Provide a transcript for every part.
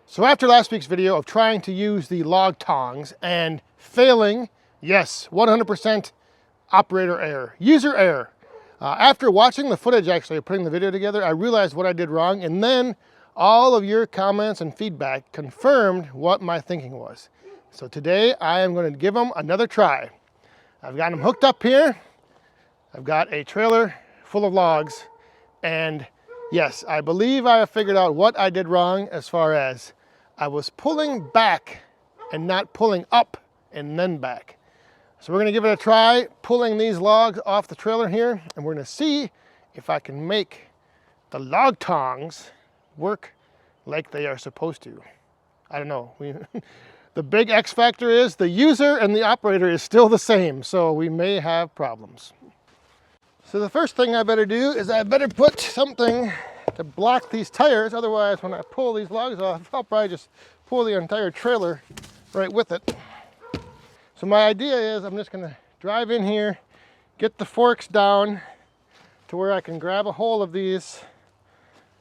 So after last week's video of trying to use the log tongs and failing, yes, 100% operator error, user error. After watching the footage, actually, of putting the video together, I realized what I did wrong, and then all of your comments and feedback confirmed what my thinking was. So today I am going to give them another try. I've got them hooked up here. I've got a trailer full of logs, and yes, I believe I have figured out what I did wrong as far as I was pulling back and not pulling up and then back. So we're gonna give it a try, pulling these logs off the trailer here, and we're gonna see if I can make the log tongs work like they are supposed to. I don't know. The big X factor is the user and the operator is still the same, so we may have problems. So the first thing I better do is I better put something to block these tires, otherwise when I pull these logs off, I'll probably just pull the entire trailer right with it. So my idea is I'm just gonna drive in here, get the forks down to where I can grab a hold of these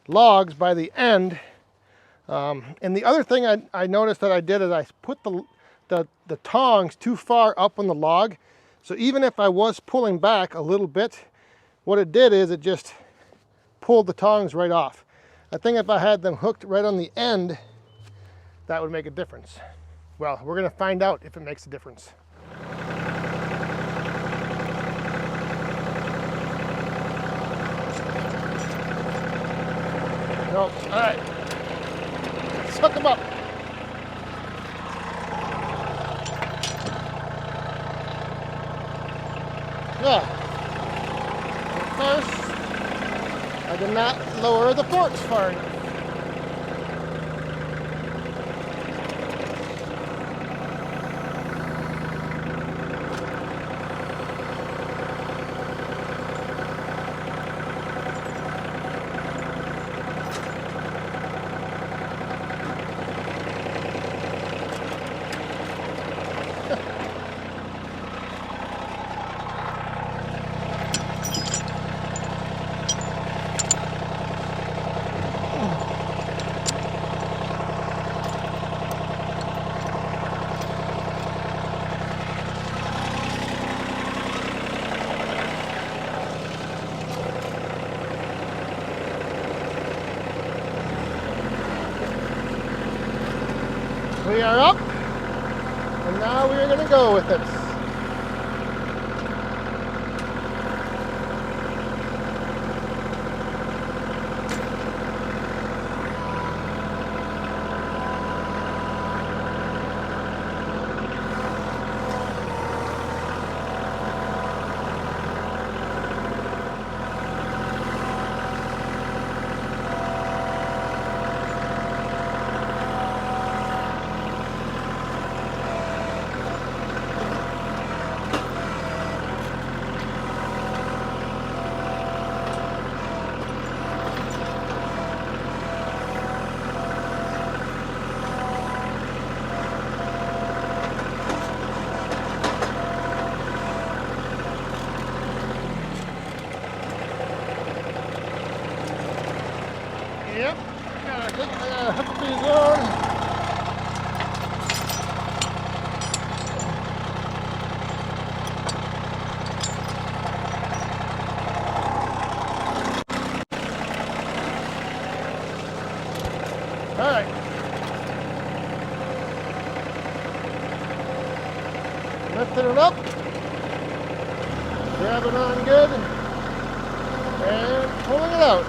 logs by the end. And the other thing I noticed that I did is I put the tongs too far up on the log. So even if I was pulling back a little bit, what it did is it just pulled the tongs right off. I think if I had them hooked right on the end, that would make a difference. Well, we're gonna find out if it makes a difference. Nope, all right. Let's hook them up. Yeah. First, I did not lower the forks far enough. We are up, and now we are going to go with it. Yep, gotta hook these on. All right. Lifting it up, grabbing on good, and pulling it out.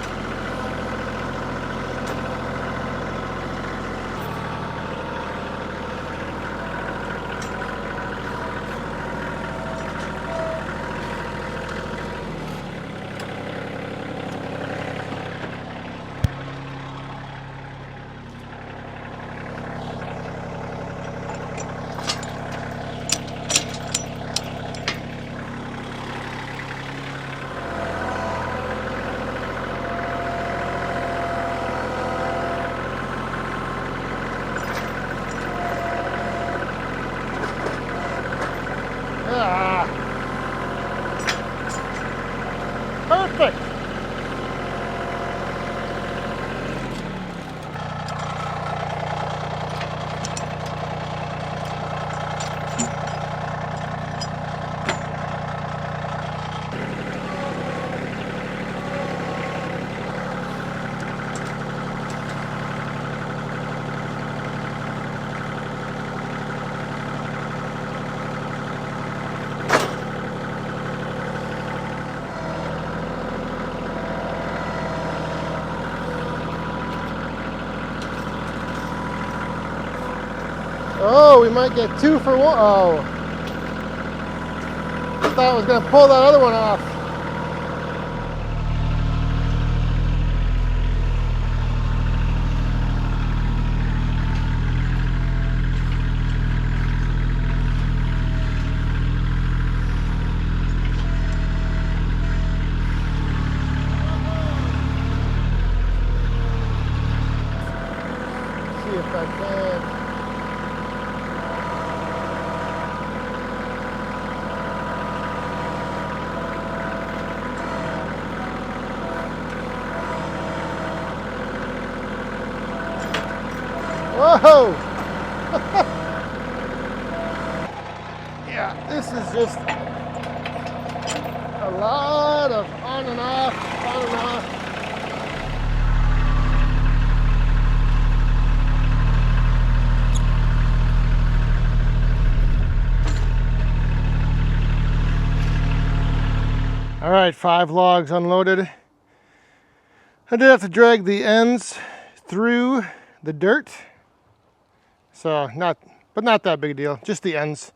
Oh, we might get 2 for 1. Oh, I thought I was going to pull that other one off. See if I can. Whoa! Yeah, this is just a lot of on and off, on and off. All right, 5 logs unloaded. I did have to drag the ends through the dirt. So not that big a deal, just the ends.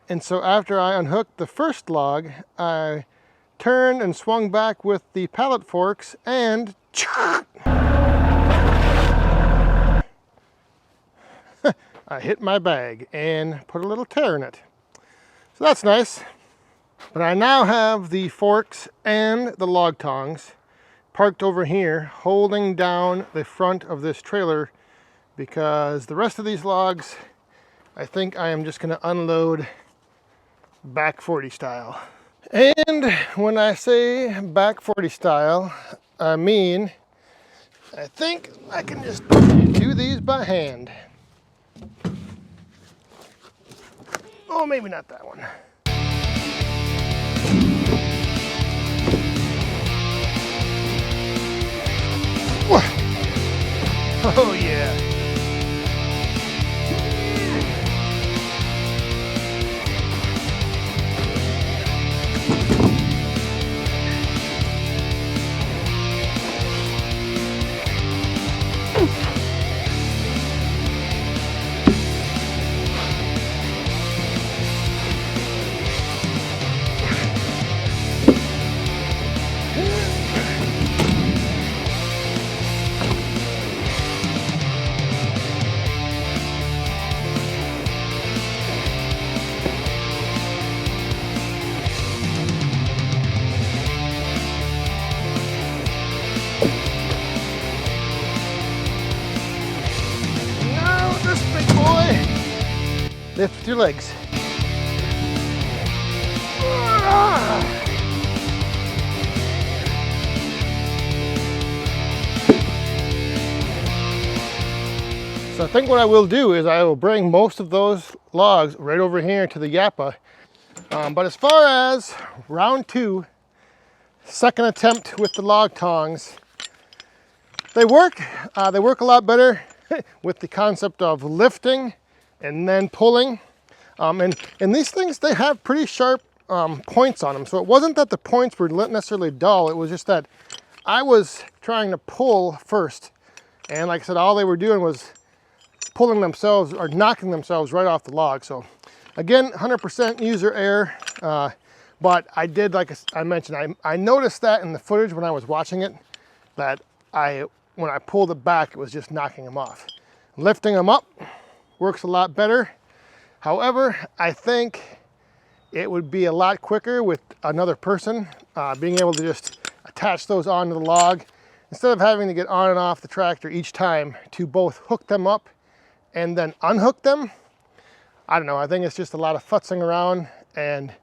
And so after I unhooked the first log, I turned and swung back with the pallet forks and I hit my bag and put a little tear in it. So that's nice. But I now have the forks and the log tongs parked over here, holding down the front of this trailer, because the rest of these logs, I think I am just going to unload back 40 style. And when I say back 40 style, I mean, I think I can just do these by hand. Oh, maybe not that one. Oh yeah. Lift with your legs. So I think what I will do is I will bring most of those logs right over here to the Yappa. But as far as round 2, second attempt with the log tongs, they work a lot better with the concept of lifting and then pulling. And these things, they have pretty sharp points on them. So it wasn't that the points were necessarily dull, it was just that I was trying to pull first. And like I said, all they were doing was pulling themselves or knocking themselves right off the log. So again, 100% user error. But I did, like I mentioned, I noticed that in the footage when I was watching it, that when I pulled it back, it was just knocking them off. Lifting them up works a lot better. However, I think it would be a lot quicker with another person being able to just attach those onto the log instead of having to get on and off the tractor each time to both hook them up and then unhook them. I don't know, I think it's just a lot of futzing around. And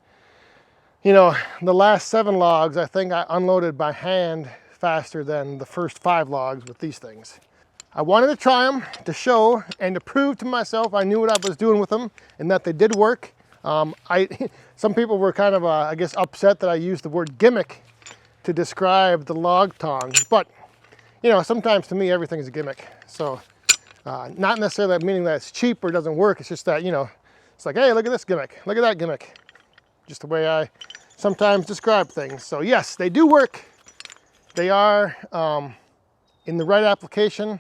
you know, the last 7 logs, I think I unloaded by hand faster than the first 5 logs with these things. I wanted to try them to show and to prove to myself I knew what I was doing with them and that they did work. Some people were kind of, I guess, upset that I used the word gimmick to describe the log tongs. But, you know, sometimes to me, everything is a gimmick. So not necessarily meaning that it's cheap or doesn't work. It's just that, you know, it's like, hey, look at this gimmick. Look at that gimmick. Just the way I sometimes describe things. So yes, they do work. They are in the right application,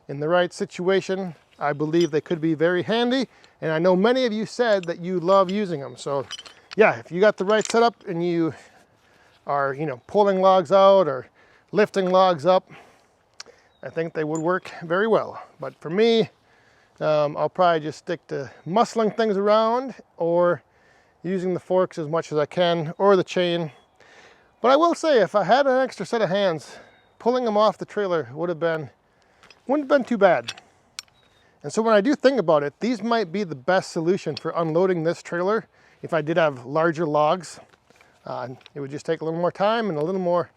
in the right situation, I believe they could be very handy, and I know many of you said that you love using them. So yeah, if you got the right setup and you are, you know, pulling logs out or lifting logs up, I think they would work very well. But for me, I'll probably just stick to muscling things around or using the forks as much as I can, or the chain. But I will say, if I had an extra set of hands, pulling them off the trailer wouldn't have been too bad. And so when I do think about it, these might be the best solution for unloading this trailer. If I did have larger logs, it would just take a little more time and a little more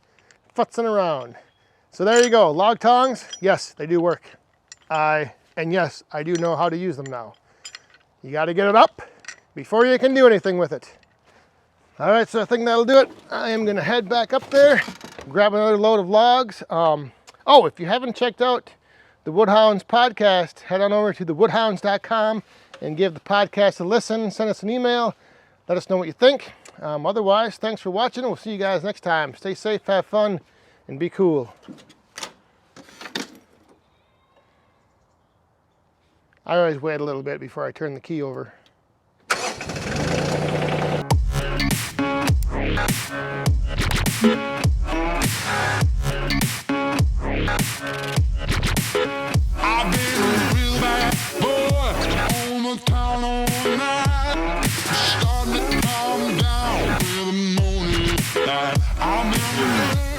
futzing around. So there you go, log tongs. Yes, they do work. And yes, I do know how to use them now. You got to get it up before you can do anything with it. All right, so I think that'll do it. I am gonna head back up there, grab another load of logs. Oh, if you haven't checked out the Woodhounds podcast, head on over to thewoodhounds.com and give the podcast a listen. Send us an email. Let us know what you think. Otherwise, thanks for watching. We'll see you guys next time. Stay safe, have fun, and be cool. I always wait a little bit before I turn the key over. I've been a real bad boy on the town all night. Starting to calm down with the morning light. I'm in the